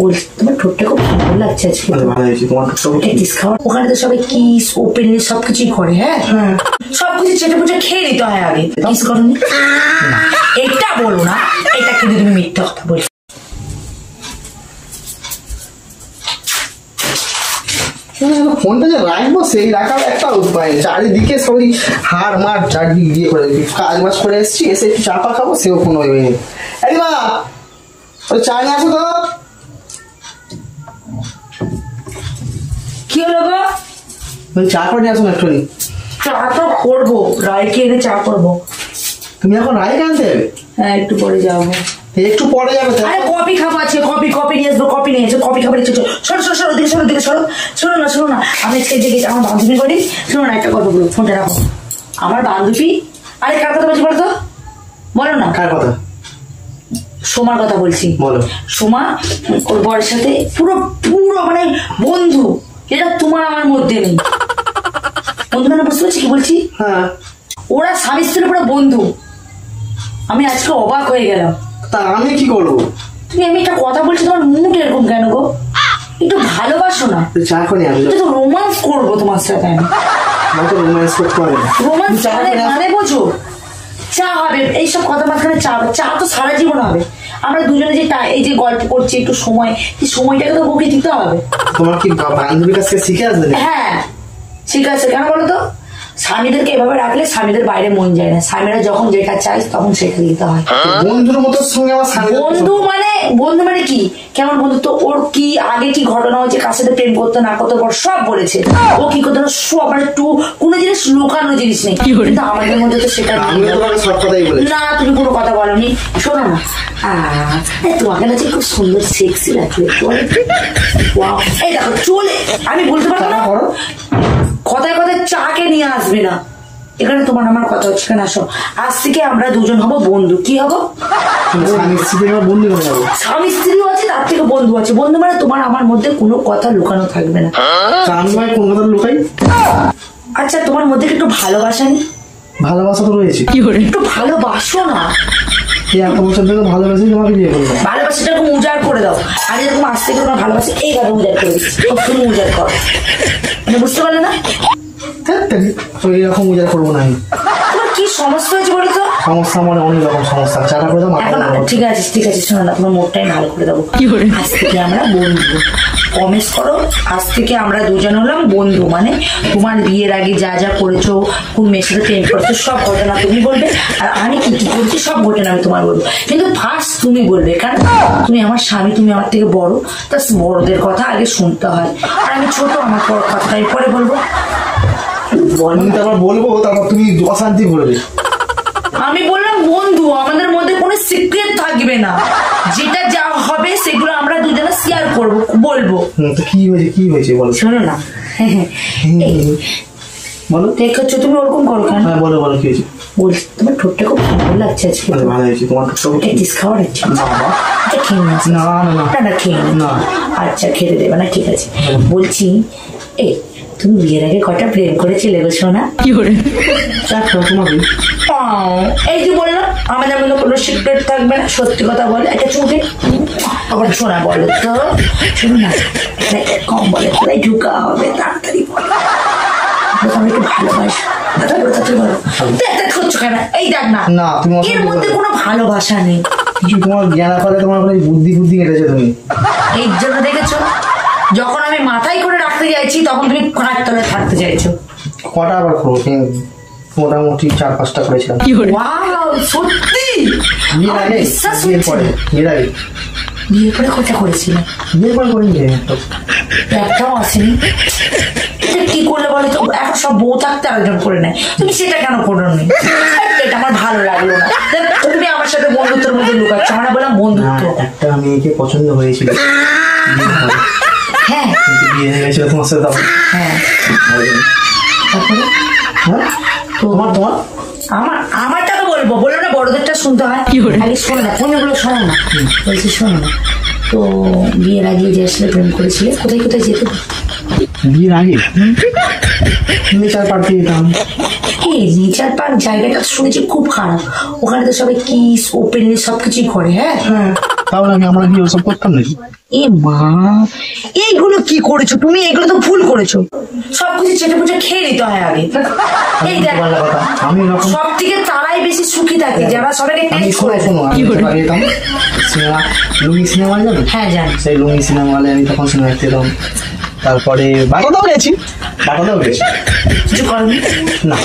বলছি তোমার ঠোঁটটা খুব সুন্দর লাগছে আজকে। ভালো হয়েছে তোমার ঠোঁটটা। ওখানে তো সবাই কিস ওপেনলি সবকিছুই করে। হ্যাঁ সবকিছু চেটে পুটে খেয়ে নিতে হয় আগে। কিস করনি এটা বলো না, এটা কিন্তু তুমি মিথ্যা কথা বলছো। ফোনটা যে রাখবো সেই রাখার একটা উপায়, চারিদিকে সবই হাড় মার চারদিক দিয়ে করে কাজ বাজ করে এসছি, এসে একটু চাপা খাবো, সেও ফোন হয়ে গেছে। ওই চা নিয়ে আসো তো। কি হলো গো? ওই চা করে নিয়ে আসো না একটু। চা তো করবো, রায়কে এনে চা করবো। তুমি এখন রায়কে আনতে যাবে? হ্যাঁ একটু পরে যাবো। একটু পরে যাবে? আরে কফি খাবো আছে, কফি নিয়ে আসবো। কফি নিয়ে এসো, কফি খাবার ইচ্ছে। সরো দিকে সরো। শোনো না আমি আমার বান্ধবী করি। শোনো না একটা কথা বলবো, ফোনটা রাখো। আমার বান্ধবী, আরে কার কথা বলছি বলো তো? বলো না কার কথা? সোমার কথা বলছি। বলো। সোমা ওর বরের সাথে পুরো মানে বন্ধু, এটা তোমার আমার মধ্যে নেই। বন্ধু মানে বুঝতে পারছি কি বলছি? হ্যাঁ ওরা স্বামী স্ত্রীর পুরো বন্ধু। আমি আজকে অবাক হয়ে গেলাম। তা আমি কি করবো? আমি একটা কথা বলছি, তোমার মুড এরকম কেন গো? একটু ভালোবাসো না। চা করে আসবে তো রোমান্স করবো তোমার সাথে। আমি তো রোমান্স করতে পারি না। রোমান্স মানে বোঝো? চা হবে, এইসব কথা মাঝখানে চা তো সারা জীবন হবে। আমরা দুজনে যে এই যে গল্প করছি একটু সময়, সেই সময়টাকে তো ওকে দিতে হবে। তোমার কি বান্ধবীর কাছে শিখে আসবে? হ্যাঁ ঠিক আছে। কেন বলো তো? স্বামীদেরকে এভাবে রাখলে স্বামীদের বাইরে মন যায় না। স্বামীরা যখন যেটা চায় তখন সেটা দিতে হয়। বন্ধুর মতো সঙ্গে আমার বন্ধু মানে কি? কেমন বন্ধু? তো ওর কি আগে কি ঘটনা হয়েছে, কার সাথে প্রেম করতে না করতে পর সব বলেছে। ও কি করতে সব, মানে কোনো জিনিস লুকানো জিনিস নেই। কিন্তু আমাদের মধ্যে তো সেটা সব কথাই বলে না। তুমি কোনো কথা বলোনি। শোনো না, তোমাকে না খুব সুন্দর সেক্সি লাগছে। এই দেখো চলে, আমি বলতে পারবো না। কথায় চা কে নিয়ে আসবে না এখানে। তোমার আমার কথা হচ্ছে কেন? আসো, আজ থেকে আমরা দুজন হবো বন্ধু। কি হবো? স্বামী স্ত্রীও আছে, তার থেকে বন্ধু আছে। বন্ধু মানে তোমার আমার মধ্যে কোনো কথা লুকানো থাকবে না। কোন কথা লুকাই? আচ্ছা তোমার মধ্যে একটু ভালোবাসা নেই? ভালোবাসা তো রয়েছে। একটু ভালোবাসো না। এত বছর ধরে ভালোবাসি, তোমাকে বিয়ে করবো। ভালোবাসাটা এরকম উজাড় করে দাও। আর যেরকম আজ থেকে তোমার ভালোবাসা এইভাবে উজাড় করে দিচ্ছি, তুমি উজাড় করো। মানে বুঝতে পারলে না? এরকম উজাড় করবো না আমি। তোমার কি সমস্যা হয়েছে বলো তো? সমস্যা মানে অনেক রকম সমস্যা। চাটা করে দাও। ঠিক আছে শোনো না, তোমার মোটটাই ভালো করে দেবো। আজ থেকে আমরা বন্ধু। প্রমিস করো, আজ থেকে আমরা দুজন হলাম বন্ধু। মানে তোমার বিয়ের আগে যা যা করেছো, কোন মেয়ের সাথে প্রেম করছো, সব ঘটনা তুমি বলবে। আর আমি কি কি করছি সব ঘটনা আমি তোমার বলবো। কিন্তু ফার্স্ট তুমি বলবে, কারণ তুমি আমার স্বামী, তুমি আমার থেকে বড়। তা বড়দের কথা আগে শুনতে হয়। আর আমি ছোট, আমার কথা পরে বলবো। তারপর বলবো, তারপর তুমি অশান্তি করবে। আমি বললাম বন্ধু, আমাদের মধ্যে কোনো সিক্রেট থাকবে না। যেটা যা হবে সেগুলো আমরা দুজনে শেয়ার করবো, বলবো। তো কি হয়েছে বলো। শোনো না, বলো। দেখছো তুমি ওরকম করো কেন? হ্যাঁ বলো কি হয়েছে? বলছি তোমার ঠোঁটটা খুব সুন্দর লাগছে আজকে। ভালো হয়েছে তোমার ঠোঁটটা। কিস খাওয়ার ইচ্ছে? খেয়ে না খেয়ে না। আচ্ছা খেতে দেবে না, ঠিক আছে। বলছি তুমি বিয়ের আগে কটা প্রেম করেছিলে গো সোনা? কি করে তোমাকে? এই যে বললাম আমাদের মধ্যে কোনো সিক্রেট থাকবে না, সত্যি কথা বলে। একটা চোখে আবার শোনা বলো তো। শোনো না, কম বলে তাই ঢুকা হবে, তাড়াতাড়ি বলো। আমি একটু ভালোবাসি। এই দেখ না, এর মধ্যে কোনো ভালোবাসা নেই। কিছু তোমার জ্ঞান করে, তোমার বুদ্ধি কেটেছো তুমি। এই জন্য দেখেছো, যখন আমি মাথায় করে রাখতে চাইছি তখন তুমি পায়ের তলে থাকতে চাইছো। কটা আবার করবো? মোটামুটি 4-5টা করেছিলাম। সত্যি? বিয়ের পরে কটা করেছিলাম? বিয়ের পরে করিনি, একটাও আসেনি। কি করলে বলো তো? এখন সব বউ থাকতে আয়োজন করে নেয়, তুমি সেটা কেন করো নি? এটা আমার ভালো লাগলো না। তুমি আমার সাথে বন্ধুত্বের মধ্যে লুকাচ্ছ। আমরা বললাম বন্ধুত্ব। একটা মেয়েকে পছন্দ হয়েছিল, হ্যাঁ বিয়ে হয়ে গেছিল তোমার সাথে। হ্যাঁ তারপরে তোমার আমারটা তো বলবো না, বড়দেরটা শুনতে হয়। আগে শোনো না, ফোনগুলো শোনো না। বলছি শোনো না, তো বিয়ের আগে যে আসলে প্রেম করেছিলে, কোথায় যেতে? বিয়ের আগে নেচার পার্কে যেতাম। নেচার পার্ক জায়গাটা শুনেছি খুব খারাপ। ওখানে তো সবাই কিস ওপেনলি সবকিছুই করে। হ্যাঁ তাহলে আমরা কি ওসব করতাম নাকি? এ মা, এইগুলো কি করেছো তুমি? এগুলো তো ভুল করেছো। সবকিছু চেটে পুটে খেয়ে নিতে হয় আগে। এই দেখ, আমি সব থেকে তারাই বেশি সুখী থাকে যারা সবাইকে টেস্ট করে। সিনেমা লুঙ্গি সিনেমা হল জানো? হ্যাঁ জানি। সেই লুঙ্গি সিনেমা হলে আমি তখন সিনেমা দেখতে যেতাম। তারপরে বাটাটাও গেছি। কিছু করনি না,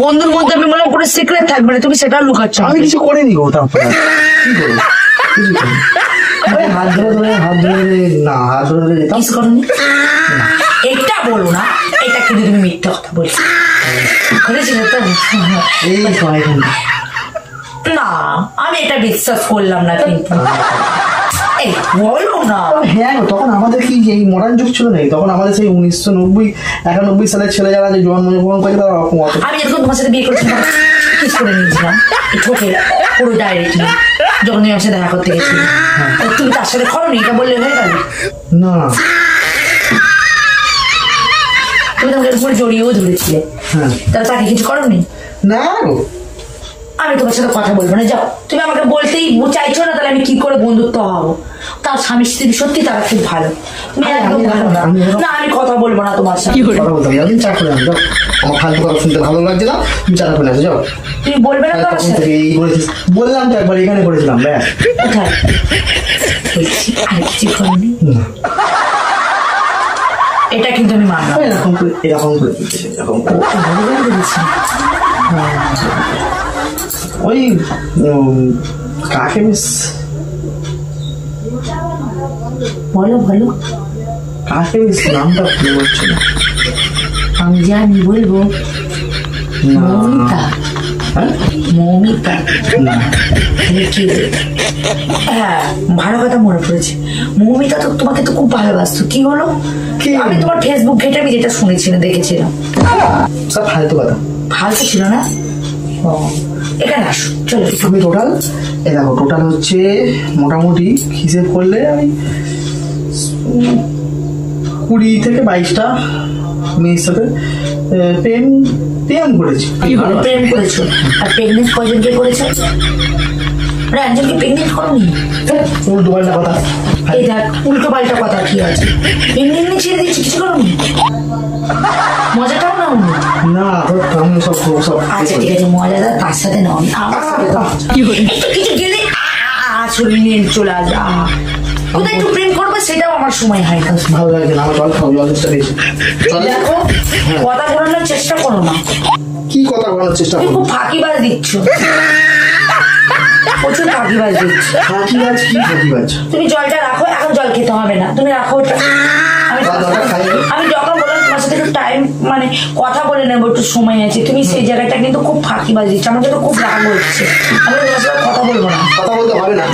বন্ধুর মধ্যে আমি মনে করে সিক্রেট থাকবে না, তুমি সেটা লুকাচ্ছ। আমি কিছু করিনি গো। তারপরে কি করবো? হাত ধরে না, হাত ধরে যেতাম। কিছু করনি, এটা বলো না। এটা কিন্তু তুমি মিথ্যা কথা বলছো। করেছিলে তো? এই সবাই না, আমি এটা বিশ্বাস করলাম না। কিন্তু এই বলো না। হ্যাঁ, তখন আমাদের কি এই মডার্ন যুগ ছিল নাকি? তখন আমাদের সেই 1991 সালের ছেলে যারা যে জন্মগ্রহণ করেছে তারা ওরকম। আমি যখন তোমার সাথে বিয়ে করেছিলাম কিস করে নিয়েছিলাম ঠোকে পুরো ডাইরেক্টলি, যখন তুমি আমার সাথে দেখা করতে গেছিলে। তুমি তার সাথে করোনি, এটা বললে হয়ে গেল না? তুমি তোমাকে পুরো জড়িয়েও ধরেছিলে। হ্যাঁ, তাহলে তাকে কিছু করোনি? না গো, আমি তোমার সাথে কথা বলবো না, যাও। তুমি আমাকে বলতেই চাইছো না, তাহলে আমি কি করে বন্ধুত্ব হবো? তার স্বামী স্ত্রী সত্যি তারা খুব ভালো, তুমি একদম ভালো না। না, আমি কথা বলবো না তোমার সাথে। কথা বলতে হবে। চা করে আনো, যাও। আমার ফালতু কথা শুনতে ভালো লাগছে না, তুমি চা করে আসো, যাও। তুমি বলবে না তোমার সাথে? এই করেছিস বললাম তো, একবার এখানে করেছিলাম। ব্যাস, কোথায় বলছি আর কিছু করিনি। এটা কিন্তু আমি মানলাম। এরকম করে ওই কাকে বেশ বলো কাকে বেশ নামটা ভুলে যাচ্ছে না। আমি জানি, বলবো। মৌমিতা। হ্যাঁ, মৌমিতা না, কি? হ্যাঁ, ভালো কথা মনে পড়েছে। মৌমিতা তো তোমাকে তো খুব ভালোবাসতো। কি হলো? আমি তোমার ফেসবুক ঘেটে আমি যেটা শুনেছিলাম, দেখেছিলাম। সব ফালতু কথা। ফালতু ছিল না? ও, এখানে আসো, চলো। আমি টোটাল দেখো, টোটাল হচ্ছে মোটামুটি হিসেব করলে আমি 20 থেকে 22টা মেয়ের সাথে প্রেম করেছি। প্রেম করেছো? আর প্রেগনেন্ট কয়জনকে করেছো? একজনকে প্রেগনেন্ট করোনি? উল্টো পাল্টা কথা। এই দেখ, উল্টো পাল্টা কথা কি আছে? এমনি ছেড়ে দিচ্ছি, কিছু করোনি? মজাটাও নাও না, আমি সব। আচ্ছা ঠিক আছে, মজাটা তার সাথে নাও, আমার সাথে দাও। একটু কিছু গেলে শরীর নিয়ে চলে আসবে। কোথায় একটু প্রেম করবো সেটাও আমার সময় হয় না। ভালো লাগে না আমার। জল খাও, জল বেশি। দেখো, কথা বলানোর চেষ্টা করো না। কি কথা বলার চেষ্টা তুমি করবো? খুব ফাঁকিবাজ দিচ্ছ, প্রচুর ফাঁকিবাজ দিচ্ছ। ফাঁকিবাজ? কি ফাঁকিবাজ? তুমি জলটা রাখো, এখন জল খেতে হবে না, তুমি রাখো ওটা। আমি যখন বললাম তোমার সাথে একটু টাইম মানে কথা বলে নেবো, একটু সময় আছে, তুমি সেই জায়গাটা কিন্তু খুব ফাঁকিবাজ দিচ্ছ। আমাকে তো খুব রাগ হচ্ছে, আমি তোমার সাথে কথা বলবো না। কথা বলতে হবে না,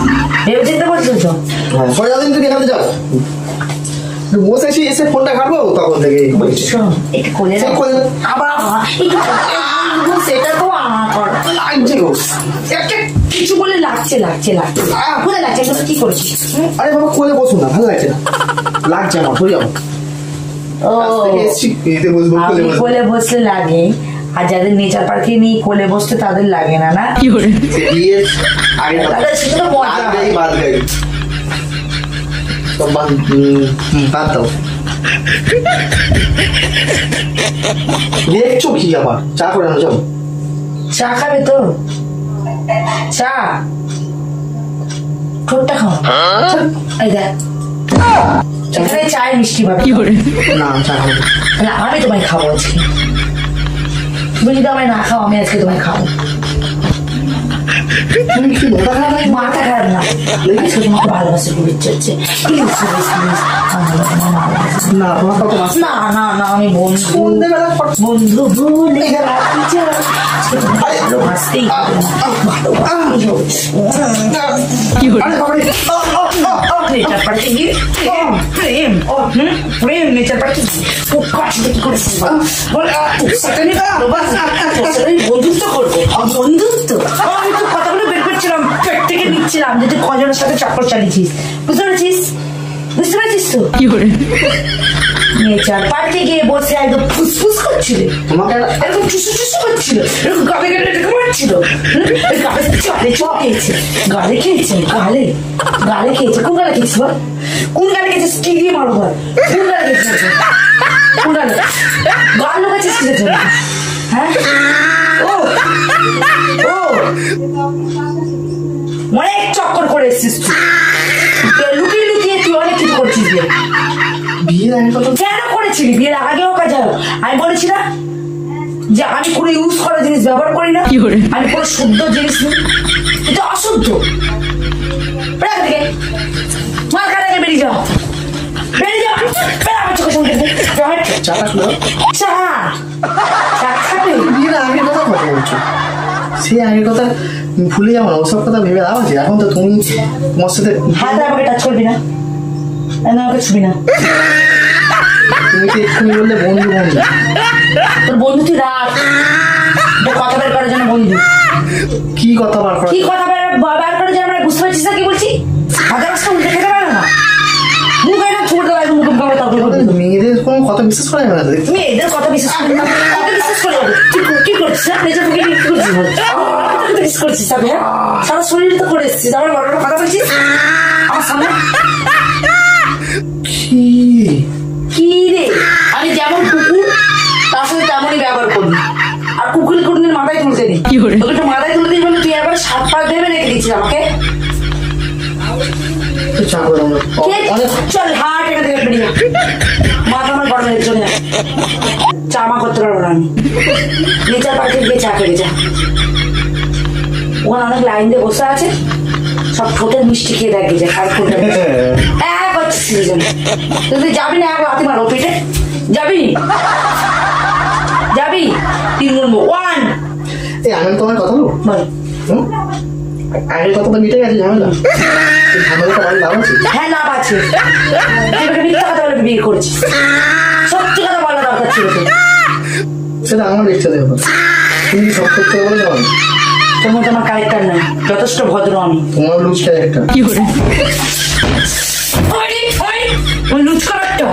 ভেবে চিন্তা করছো তো? তুমি এখানে যাও, বসেছি, এসে ফোনটা ঘাটবো তখন থেকে। একটু করে আবার সেটা তো লাগছে গো, কিছু বলে লাগছে কোথায় লাগছে? কি করেছিস? আরে বাবা, কোলে বসুন না, ভালো লাগছে না। লাগছে আমার, সরে যাও। কোলে বসলে লাগে, আর যাদের নেচার পার্কে নিয়ে কোলে বসতে তাদের লাগে না। না দেখছো কি আবার? চা করে আনো, যাও। চা খাবে তো? চা ঠোঁটটা খাও। এই দেখ, এখানে চায় মিষ্টি পাবে না, চা খাবো না। আমি তোমায় খাবো আজকে। তুমি যদি আমায় না খাও, আমি আজকে তোমায় খাবো। তুমি কি মাথা খারাপ না, আজকে তোমাকে ভালোবাসে খুব ইচ্ছে হচ্ছে। না, তোমার কত মাস? না না না, আমি বন্ধু ভুলে ভালোবাসতেই নেচার পার্কে গিয়ে প্রেম নেচার পার্কে বন্ধুত্ব করবো। বন্ধুত্ব আমি তো কথাগুলো বের করছিলাম, পেট থেকে নিচ্ছিলাম যে তুই কজনের সাথে চক্কর চালিয়েছিস। বুঝতে পেরেছিস তো? নেচার পার্কে গিয়ে বসে একদম ফুসফুস করছিল, তোমাকে এরকম চুসু চুসু করছিল, এরকম গালে গালে এরকম মারছিল, গালে খেয়েছে, গালে খেয়েছে, গালে গালে খেয়েছে। কোন গালে খেয়েছিস বল? কোন গালে খেয়েছিস? কি দিয়ে মারো বল? কোন গালে খেয়েছিস? কোন গালে গাল লোকাচ্ছিস কিসের জন্য? হ্যাঁ ও ও অনেক চক্কর করে এসছিস তুই, লুকিয়ে লুকিয়ে তুই অনেক কিছু করছিস। বিয়ের আগে কত কেন করেছিলি? বিয়ের আগেও কাজ হবে। আমি বলেছি না যে আমি কোনো ইউজ করা জিনিস ব্যবহার করি না, আমি কোনো শুদ্ধ জিনিস নিই, এটা অশুদ্ধ। মার কাছে বেরিয়ে যাও, বেরিয়ে যাও, আমার চোখের সঙ্গে চা খালো? চা চা খাবে? বিয়ের আগের কথা কথা বলছো, সে আগের কথা ভুলে যাবো না, ওসব কথা ভেবে লাভ আছে? এখন তো তুমি তোমার সাথে হাতে আমাকে টাচ করবি না, আমাকে ছুবি না। তুমি তো এক্ষুনি বললে বন্ধু বন্ধু, তোর বন্ধু তুই রাখ, কথা বের করার জন্য বন্ধু। কি কথা বার করা? কি কথা বের করার জন্য? আমরা বুঝতে পারছিস না কি বলছি? হাজার রাস্তা উল্টে খেতে পারে না, মুখ একদম ছোট দেওয়া, মুখ মেয়েদের কোনো কথা বিশ্বাস করা যাবে না তো? তুমি এদের কথা বিশ্বাস করি না, তোকে বিশ্বাস করে যাবে। কি করছিস? নিজের মুখে কি করছিস? বিশ্বাস করছিস? হ্যাঁ, সারা শরীর তো করে এসছিস, আমার বড় কথা বলছিস আমার সামনে। কি কি রে? আমি যেমন কুকুর তার সাথে তেমনই ব্যবহার করবি, আর কুকুর কোনদিন মাথায় তুলতে নি, তোকে তো মাথায় তুলতে দিই বলে তুই একবার 7 পা দেবে রেখে দিচ্ছিস আমাকে। চা করে চল হাট এখান থেকে বেরিয়ে, মাথা আমার গরম হয়ে চলে যায়, চা মা করতে পারবো না আমি। নেচার পার্কে গিয়ে চা করে যা, ওখানে অনেক লাইন দিয়ে বসে আছে, সব ঠোঁটের মিষ্টি খেয়ে দেখে যায়, আর ঠোঁটের করছিস তুই যাবি না? এক হাতি মারো পেটে, যাবি যাবি? 3 গুনবো, 1 এই আমি তোমার কথা বলবো, বল। আগের কথা তো মিটে গেছে, ঝামেলা ঝামেলাটা বাড়ি লাভ আছে? হ্যাঁ লাভ আছে, মিথ্যা কথা বলে বিয়ে করেছিস, সত্যি কথা বলা দরকার ছিল তোর। সেটা আমার ইচ্ছা দেবো, তুমি সব করতে বলে যাও। তোর মধ্যে আমার ক্যারেক্টার নাই, যথেষ্ট ভদ্র আমি। তোমার লুজ ক্যারেক্টার। লুচ ক্যারেক্টার